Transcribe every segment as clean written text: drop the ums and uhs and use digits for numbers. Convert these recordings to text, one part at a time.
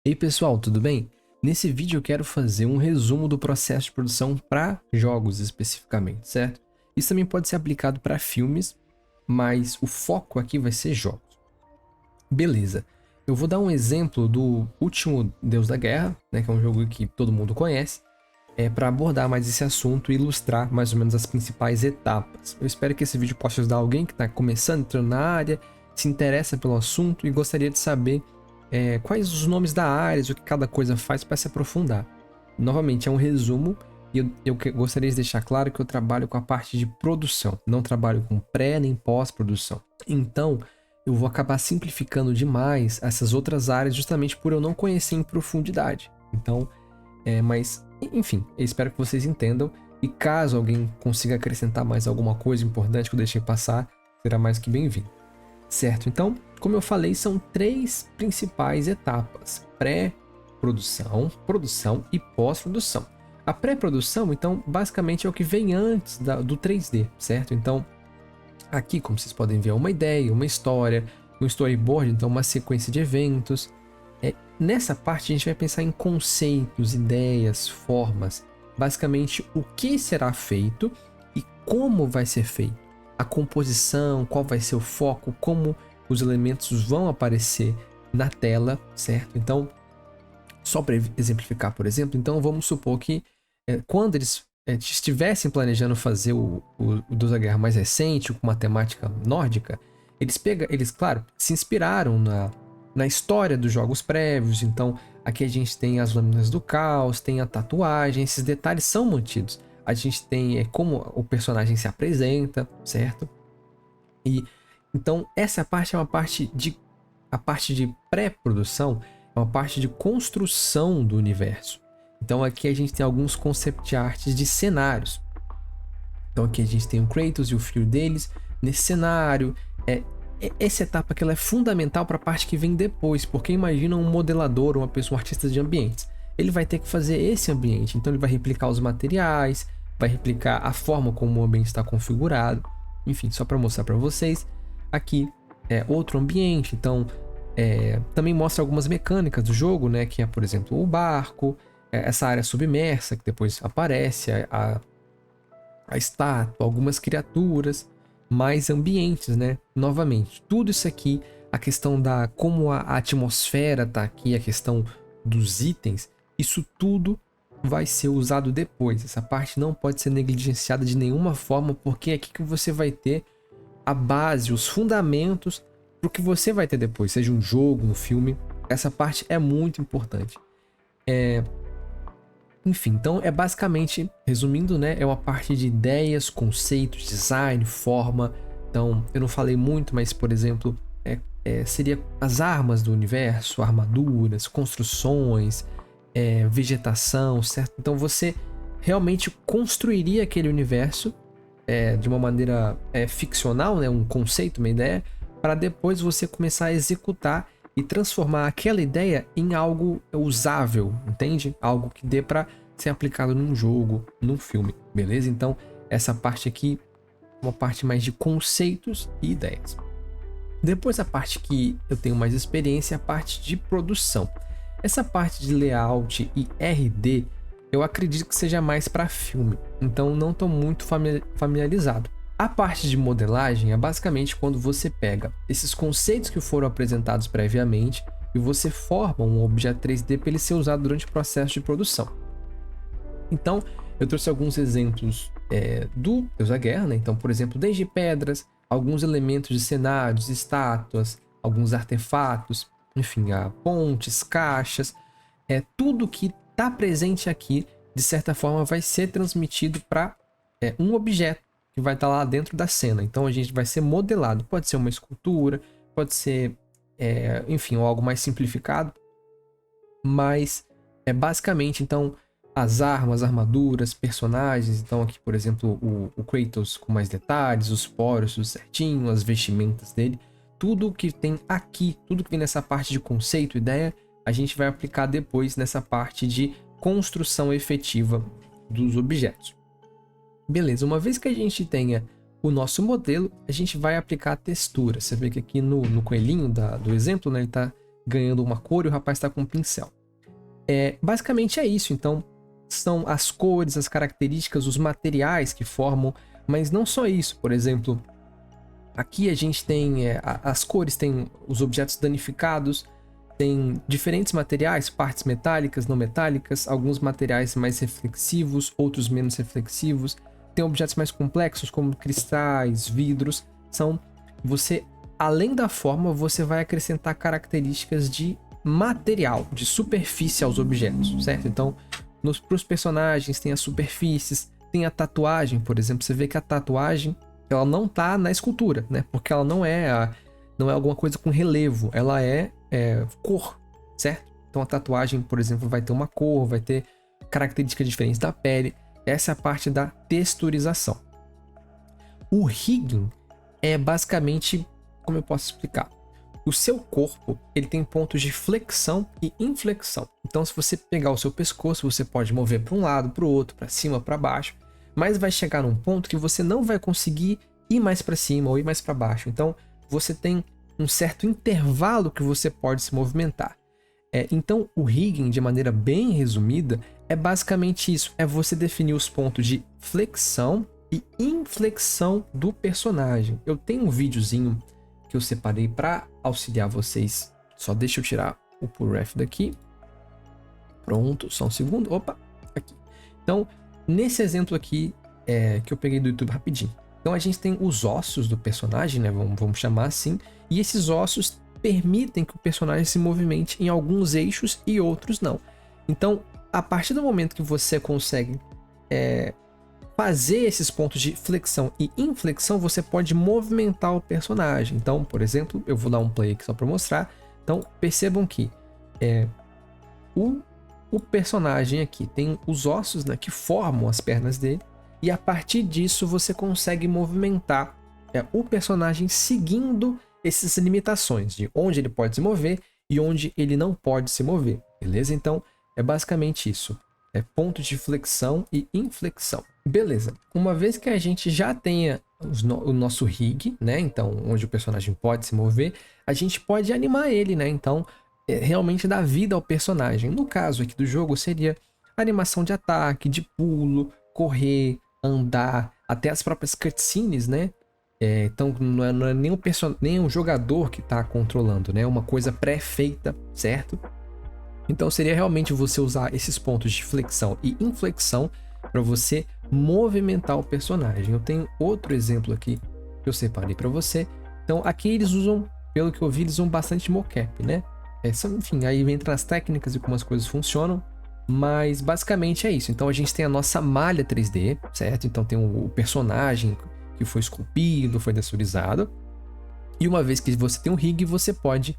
Ei pessoal, tudo bem? Nesse vídeo eu quero fazer um resumo do processo de produção para jogos especificamente, certo? Isso também pode ser aplicado para filmes, mas o foco aqui vai ser jogos. Beleza, eu vou dar um exemplo do Último Deus da Guerra, né, que é um jogo que todo mundo conhece, para abordar mais esse assunto e ilustrar mais ou menos as principais etapas. Eu espero que esse vídeo possa ajudar alguém que está começando, entrando na área, se interessa pelo assunto e gostaria de saber quais os nomes da área, o que cada coisa faz para se aprofundar. Novamente, é um resumo e eu gostaria de deixar claro que eu trabalho com a parte de produção, não trabalho com pré nem pós-produção. Então, eu vou acabar simplificando demais essas outras áreas justamente por eu não conhecer em profundidade. Então, mas, enfim, eu espero que vocês entendam e caso alguém consiga acrescentar mais alguma coisa importante que eu deixei passar, será mais que bem-vindo. Certo, então, como eu falei, são três principais etapas: pré-produção, produção e pós-produção. A pré-produção, então, basicamente é o que vem antes do 3D, certo? Então, aqui, como vocês podem ver, é uma ideia, uma história, um storyboard, então uma sequência de eventos. Nessa parte a gente vai pensar em conceitos, ideias, formas, basicamente o que será feito e como vai ser feito. A composição, qual vai ser o foco, como os elementos vão aparecer na tela, certo? Então, só para exemplificar, por exemplo, então vamos supor que quando eles estivessem planejando fazer o Deus da Guerra mais recente, com uma temática nórdica, eles, claro, se inspiraram na história dos jogos prévios. Então, aqui a gente tem as lâminas do caos, tem a tatuagem, esses detalhes são mantidos. A gente tem como o personagem se apresenta, certo? E então essa parte é uma parte de pré-produção, é uma parte de construção do universo. Então aqui a gente tem alguns concept arts de cenários. Então aqui a gente tem o Kratos e o filho deles nesse cenário. Essa etapa que ela é fundamental para a parte que vem depois, porque imagina um modelador, uma pessoa, um artista de ambientes. Ele vai ter que fazer esse ambiente, então ele vai replicar os materiais, vai replicar a forma como o ambiente está configurado. Enfim, só para mostrar para vocês. Aqui é outro ambiente, então também mostra algumas mecânicas do jogo, né? Que é, por exemplo, o barco, essa área submersa que depois aparece, a estátua, algumas criaturas, mais ambientes, né? Novamente, tudo isso aqui, a questão da como a atmosfera tá aqui, a questão dos itens, isso tudo vai ser usado depois. Essa parte não pode ser negligenciada de nenhuma forma, porque é aqui que você vai ter a base, os fundamentos para o que você vai ter depois, seja um jogo, um filme. Essa parte é muito importante. Enfim, então é basicamente, resumindo, né, é uma parte de ideias, conceitos, design, forma. Então, eu não falei muito, mas, por exemplo, seria as armas do universo, armaduras, construções, vegetação, certo? Então você realmente construiria aquele universo de uma maneira ficcional, né, um conceito, uma ideia, para depois você começar a executar e transformar aquela ideia em algo usável, entende? Algo que dê para ser aplicado num jogo, num filme, beleza? Então, essa parte aqui é uma parte mais de conceitos e ideias. Depois, a parte que eu tenho mais experiência é a parte de produção. Essa parte de layout e RD, eu acredito que seja mais para filme, então não estou muito familiarizado. A parte de modelagem é basicamente quando você pega esses conceitos que foram apresentados previamente e você forma um objeto 3D para ele ser usado durante o processo de produção. Então, eu trouxe alguns exemplos do Deus da Guerra, né? Então, por exemplo, desde pedras, alguns elementos de cenários, estátuas, alguns artefatos, enfim, pontes, caixas, tudo que está presente aqui, de certa forma, vai ser transmitido para um objeto que vai estar lá dentro da cena. Então a gente vai ser modelado, pode ser uma escultura, pode ser, enfim, algo mais simplificado, mas basicamente, então, as armas, armaduras, personagens. Então aqui, por exemplo, o Kratos com mais detalhes, os poros tudo certinho, as vestimentas dele, tudo que tem aqui, tudo que tem nessa parte de conceito, ideia, a gente vai aplicar depois nessa parte de construção efetiva dos objetos. Beleza, uma vez que a gente tenha o nosso modelo, a gente vai aplicar a textura. Você vê que aqui no coelhinho do exemplo, né, ele está ganhando uma cor e o rapaz está com um pincel. Basicamente é isso. Então, são as cores, as características, os materiais que formam, mas não só isso. Por exemplo, aqui a gente tem as cores, tem os objetos danificados, tem diferentes materiais, partes metálicas, não metálicas, alguns materiais mais reflexivos, outros menos reflexivos. Tem objetos mais complexos, como cristais, vidros. Além da forma, você vai acrescentar características de material, de superfície aos objetos, certo? Então, para os personagens tem as superfícies, tem a tatuagem, por exemplo. Você vê que a tatuagem, ela não tá na escultura, né? Porque ela não é alguma coisa com relevo, ela é cor, certo? Então a tatuagem, por exemplo, vai ter uma cor, vai ter características diferentes da pele. Essa é a parte da texturização. O rigging é basicamente, como eu posso explicar? O seu corpo, ele tem pontos de flexão e inflexão. Então, se você pegar o seu pescoço, você pode mover para um lado, para o outro, para cima, para baixo, mas vai chegar num ponto que você não vai conseguir ir mais para cima ou ir mais para baixo. Então, você tem um certo intervalo que você pode se movimentar. Então, o rigging, de maneira bem resumida, é basicamente isso. É você definir os pontos de flexão e inflexão do personagem. Eu tenho um videozinho que eu separei para auxiliar vocês. Só deixa eu tirar o pull ref daqui. Pronto, só um segundo. Opa, aqui. Então, nesse exemplo aqui, que eu peguei do YouTube rapidinho. Então, a gente tem os ossos do personagem, né? Vamos chamar assim. E esses ossos permitem que o personagem se movimente em alguns eixos e outros não. Então, a partir do momento que você consegue fazer esses pontos de flexão e inflexão, você pode movimentar o personagem. Então, por exemplo, eu vou dar um play aqui só para mostrar. Então, percebam que o personagem aqui tem os ossos, né, que formam as pernas dele, e a partir disso você consegue movimentar o personagem seguindo essas limitações de onde ele pode se mover e onde ele não pode se mover, beleza? Então, é basicamente isso. Pontos de flexão e inflexão. Beleza. Uma vez que a gente já tenha o nosso rig, né? Então, onde o personagem pode se mover, a gente pode animar ele, né? Então, realmente dar vida ao personagem. No caso aqui do jogo, seria animação de ataque, de pulo, correr, andar, até as próprias cutscenes, né? Então, não é nem o jogador que está controlando, né? É uma coisa pré-feita, certo? Então seria realmente você usar esses pontos de flexão e inflexão para você movimentar o personagem. Eu tenho outro exemplo aqui que eu separei para você. Então aqui eles usam, pelo que eu vi, eles usam bastante mocap, né? Enfim, aí entra as técnicas e como as coisas funcionam, mas basicamente é isso. Então a gente tem a nossa malha 3D, certo? Então tem o personagem que foi esculpido, foi texturizado. E uma vez que você tem um rig, você pode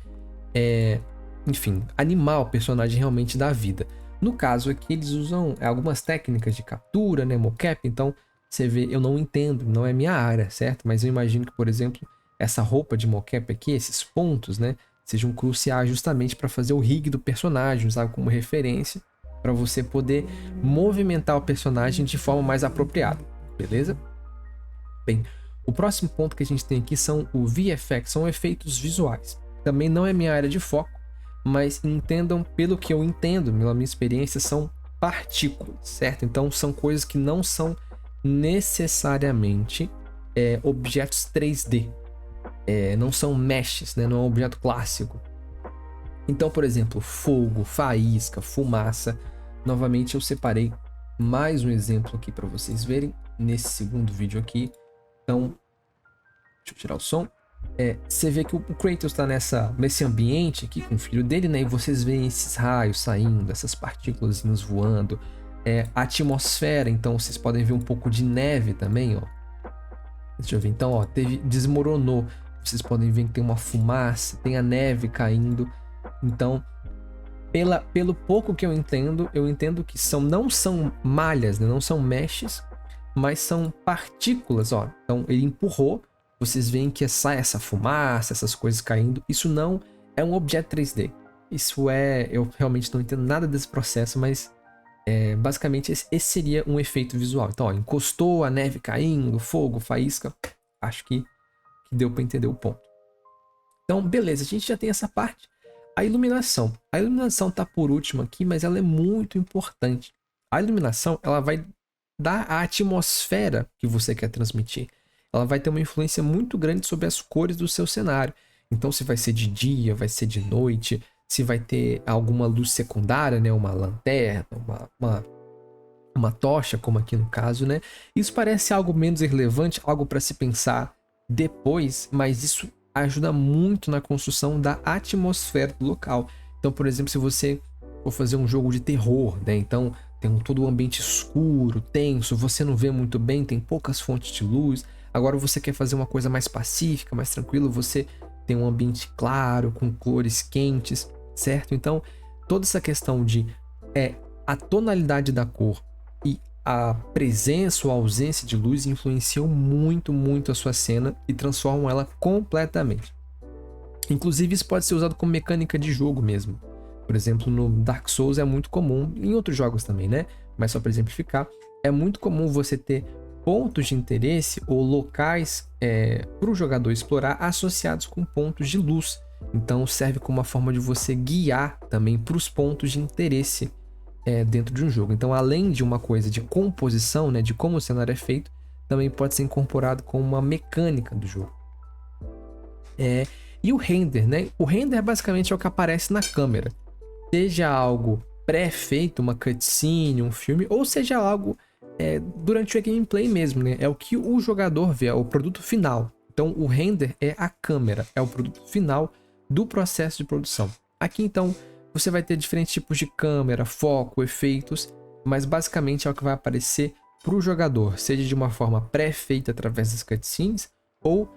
enfim, animar o personagem realmente da vida. No caso aqui, eles usam algumas técnicas de captura, né, mocap, então você vê, eu não entendo, não é minha área, certo? Mas eu imagino que, por exemplo, essa roupa de mocap aqui, esses pontos, né, sejam cruciais justamente para fazer o rig do personagem, usar como referência, para você poder movimentar o personagem de forma mais apropriada, beleza? Bem, o próximo ponto que a gente tem aqui são o VFX, são efeitos visuais. Também não é minha área de foco, mas entendam, pelo que eu entendo, pela minha experiência, são partículas, certo? Então são coisas que não são necessariamente objetos 3D, não são meshes, né? Não é um objeto clássico. Então, por exemplo, fogo, faísca, fumaça. Novamente eu separei mais um exemplo aqui para vocês verem nesse segundo vídeo aqui. Então, deixa eu tirar o som. Você vê que o Kratos está nesse ambiente aqui com o filho dele, né? E vocês veem esses raios saindo, essas partículas voando. A atmosfera, então vocês podem ver um pouco de neve também, ó. Deixa eu ver, então, ó, desmoronou. Vocês podem ver que tem uma fumaça, tem a neve caindo. Então, pelo pouco que eu entendo que não são malhas, né? Não são meshes, mas são partículas, ó. Então, ele empurrou. Vocês veem que sai essa fumaça, essas coisas caindo. Isso não é um objeto 3D. Eu realmente não entendo nada desse processo, mas basicamente esse seria um efeito visual. Então, ó, encostou, a neve caindo, fogo, faísca. Acho que deu para entender o ponto. Então, beleza, a gente já tem essa parte. A iluminação. A iluminação tá por último aqui, mas ela é muito importante. A iluminação, ela vai dar a atmosfera que você quer transmitir. Ela vai ter uma influência muito grande sobre as cores do seu cenário. Então, se vai ser de dia, vai ser de noite, se vai ter alguma luz secundária, né? Uma lanterna, uma tocha, como aqui no caso, né? Isso parece algo menos irrelevante, algo para se pensar depois, mas isso ajuda muito na construção da atmosfera do local. Então, por exemplo, se você for fazer um jogo de terror, né? Então, tem todo o ambiente escuro, tenso, você não vê muito bem, tem poucas fontes de luz. Agora você quer fazer uma coisa mais pacífica, mais tranquila, você tem um ambiente claro, com cores quentes, certo? Então, toda essa questão de a tonalidade da cor e a presença ou ausência de luz influenciam muito, muito a sua cena e transformam ela completamente. Inclusive, isso pode ser usado como mecânica de jogo mesmo. Por exemplo, no Dark Souls é muito comum, em outros jogos também, né? Mas só para exemplificar, é muito comum você ter pontos de interesse ou locais para o jogador explorar associados com pontos de luz. Então serve como uma forma de você guiar também para os pontos de interesse dentro de um jogo. Então, além de uma coisa de composição, né, de como o cenário é feito, também pode ser incorporado como uma mecânica do jogo. E o render, né? O render basicamente é o que aparece na câmera. Seja algo pré-feito, uma cutscene, um filme, ou seja algo durante o gameplay mesmo, né? É o que o jogador vê, é o produto final. Então, o render é a câmera, é o produto final do processo de produção. Aqui, então, você vai ter diferentes tipos de câmera, foco, efeitos, mas basicamente é o que vai aparecer para o jogador, seja de uma forma pré-feita através das cutscenes, ou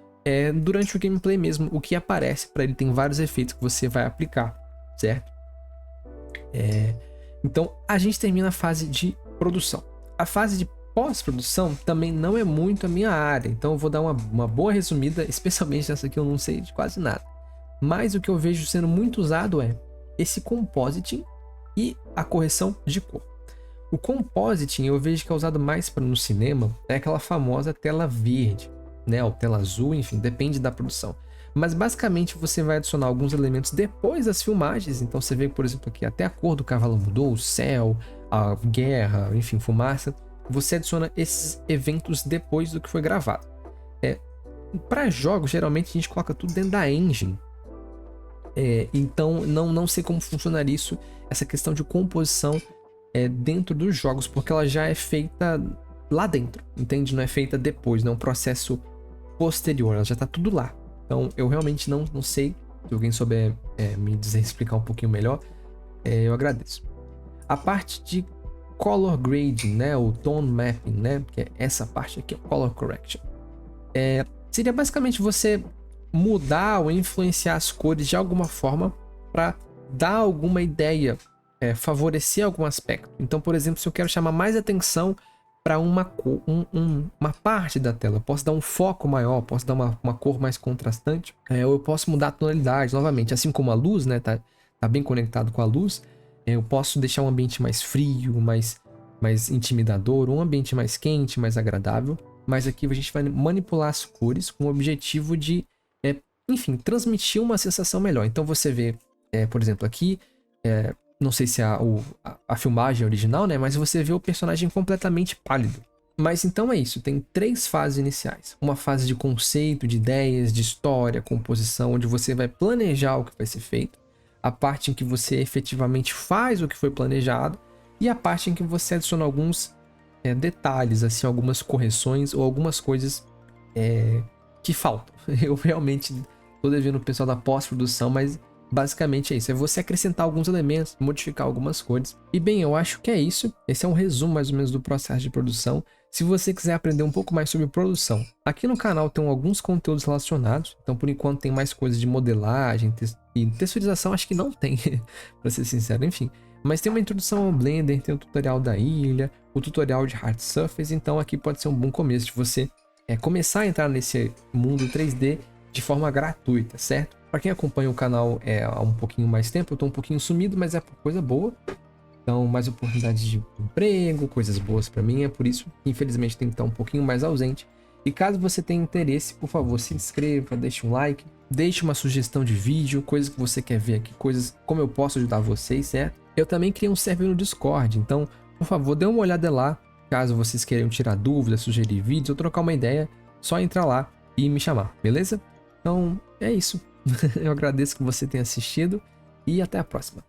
durante o gameplay mesmo, o que aparece para ele tem vários efeitos que você vai aplicar, certo? Então, a gente termina a fase de produção. A fase de pós-produção também não é muito a minha área, então eu vou dar uma boa resumida, especialmente nessa aqui eu não sei de quase nada. Mas o que eu vejo sendo muito usado é esse compositing e a correção de cor. O compositing eu vejo que é usado mais no cinema, é aquela famosa tela verde, né, ou tela azul, enfim, depende da produção. Mas basicamente você vai adicionar alguns elementos depois das filmagens, então você vê, por exemplo, aqui até a cor do cavalo mudou, o céu, a guerra, enfim, fumaça. Você adiciona esses eventos depois do que foi gravado. Para jogos, geralmente a gente coloca tudo dentro da engine. Então não sei como funcionaria isso, essa questão de composição dentro dos jogos, porque ela já é feita lá dentro, entende? Não é feita depois, não é um processo posterior, ela já está tudo lá. Então eu realmente não sei, se alguém souber me explicar um pouquinho melhor, eu agradeço. A parte de color grading, né, o tone mapping, né, que é essa parte aqui, color correction, seria basicamente você mudar ou influenciar as cores de alguma forma para dar alguma ideia, favorecer algum aspecto. Então, por exemplo, se eu quero chamar mais atenção para uma parte da tela, eu posso dar um foco maior, posso dar uma cor mais contrastante, ou eu posso mudar a tonalidade novamente, assim como a luz, né, tá bem conectado com a luz. Eu posso deixar um ambiente mais frio, mais intimidador, um ambiente mais quente, mais agradável. Mas aqui a gente vai manipular as cores com o objetivo de, enfim, transmitir uma sensação melhor. Então você vê, por exemplo, aqui, não sei se a filmagem é original, né? Mas você vê o personagem completamente pálido. Mas então é isso, tem 3 fases iniciais. Uma fase de conceito, de ideias, de história, composição, onde você vai planejar o que vai ser feito. A parte em que você efetivamente faz o que foi planejado. E a parte em que você adiciona alguns detalhes, assim, algumas correções ou algumas coisas que faltam. Eu realmente tô devendo o pessoal da pós-produção, mas basicamente é isso. É você acrescentar alguns elementos, modificar algumas cores. E bem, eu acho que é isso. Esse é um resumo mais ou menos do processo de produção. Se você quiser aprender um pouco mais sobre produção, aqui no canal tem alguns conteúdos relacionados. Então, por enquanto, tem mais coisas de modelagem e texturização, acho que não tem, para ser sincero, enfim. Mas tem uma introdução ao Blender, tem o tutorial da ilha, o tutorial de Hard Surface. Então, aqui pode ser um bom começo de você começar a entrar nesse mundo 3D de forma gratuita, certo? Para quem acompanha o canal há um pouquinho mais tempo, eu tô um pouquinho sumido, mas é por coisa boa. Então, mais oportunidades de emprego, coisas boas para mim, é por isso que infelizmente tem que estar um pouquinho mais ausente. E caso você tenha interesse, por favor, se inscreva, deixe um like, Deixe uma sugestão de vídeo, coisas que você quer ver aqui, coisas como eu posso ajudar vocês, certo? Eu também criei um server no Discord, então, por favor, dê uma olhada lá. Caso vocês queiram tirar dúvidas, sugerir vídeos ou trocar uma ideia, só entrar lá e me chamar, beleza? Então, é isso. Eu agradeço que você tenha assistido e até a próxima.